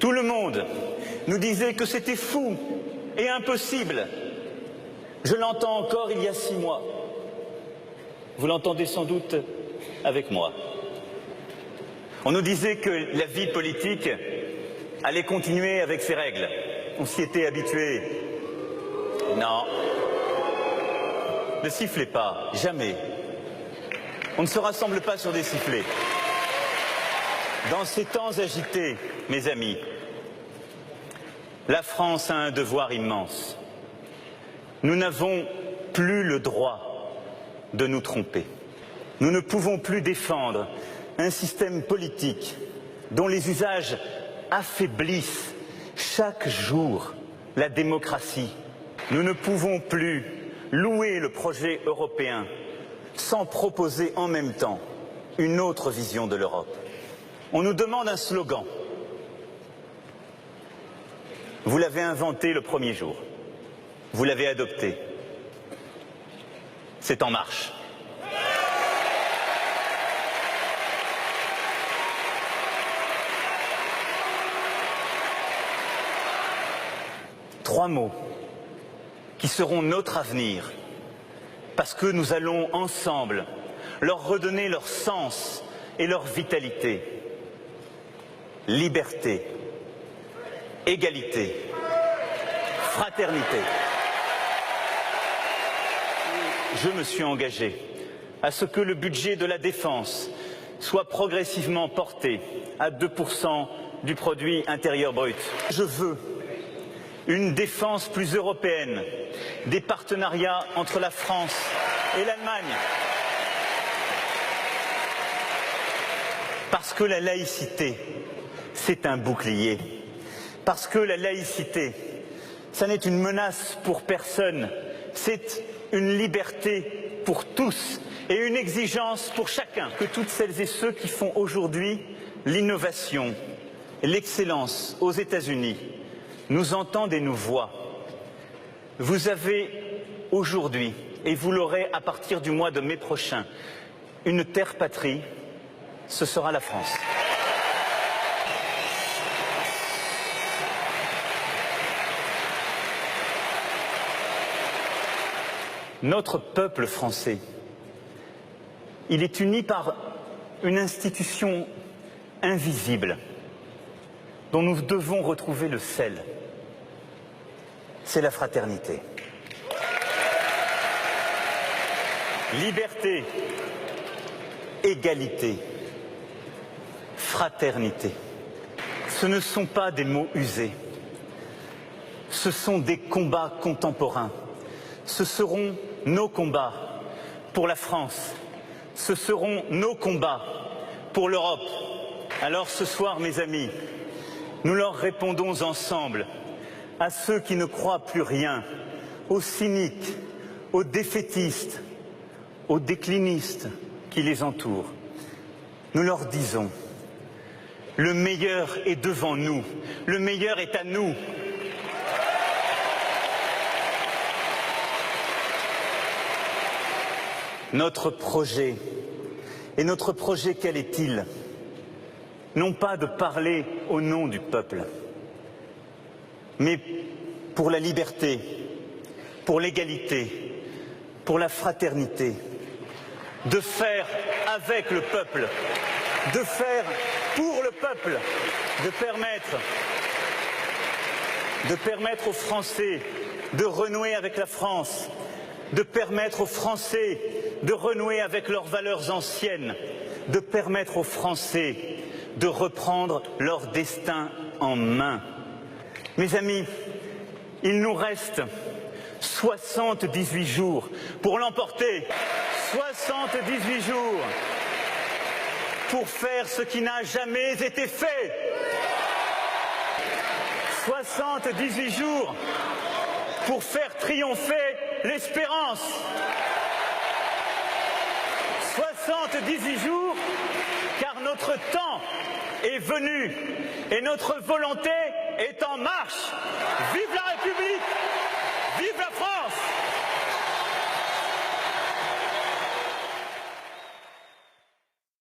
Tout le monde nous disait que c'était fou et impossible. Je l'entends encore il y a 6 mois. Vous l'entendez sans doute avec moi. On nous disait que la vie politique allait continuer avec ses règles. On s'y était habitué. Non. Ne sifflez pas, jamais. On ne se rassemble pas sur des sifflets. Dans ces temps agités, mes amis, la France a un devoir immense. Nous n'avons plus le droit de nous tromper. Nous ne pouvons plus défendre un système politique dont les usages affaiblissent chaque jour la démocratie. Nous ne pouvons plus louer le projet européen sans proposer en même temps une autre vision de l'Europe. On nous demande un slogan. Vous l'avez inventé le premier jour. Vous l'avez adopté. C'est En Marche. Trois mots qui seront notre avenir, parce que nous allons ensemble leur redonner leur sens et leur vitalité. Liberté, égalité, fraternité. Je me suis engagé à ce que le budget de la défense soit progressivement porté à 2% du produit intérieur brut. Je veux une défense plus européenne, des partenariats entre la France et l'Allemagne. Parce que la laïcité, c'est un bouclier. Parce que la laïcité, ça n'est une menace pour personne, c'est une liberté pour tous et une exigence pour chacun. Que toutes celles et ceux qui font aujourd'hui l'innovation et l'excellence aux États-Unis nous entendent et nous voient. Vous avez aujourd'hui, et vous l'aurez à partir du mois de mai prochain, une terre patrie, ce sera la France. Notre peuple français, il est uni par une institution invisible dont nous devons retrouver le sel. C'est la fraternité. Liberté, égalité, fraternité. Ce ne sont pas des mots usés. Ce sont des combats contemporains. Ce seront nos combats pour la France. Ce seront nos combats pour l'Europe. Alors ce soir, mes amis, nous leur répondons ensemble à ceux qui ne croient plus rien, aux cyniques, aux défaitistes, aux déclinistes qui les entourent. Nous leur disons, le meilleur est devant nous, le meilleur est à nous. Notre projet, et notre projet quel est-il? Non pas de parler au nom du peuple, mais pour la liberté, pour l'égalité, pour la fraternité, de faire avec le peuple, de faire pour le peuple, de permettre aux Français de renouer avec la France, de permettre aux Français de renouer avec leurs valeurs anciennes, de permettre aux Français de reprendre leur destin en main. Mes amis, il nous reste 78 jours pour l'emporter. 78 jours pour faire ce qui n'a jamais été fait. 78 jours pour faire triompher l'espérance. 78 jours car notre temps est venu et notre volonté est en marche. Vive la République! Vive la France!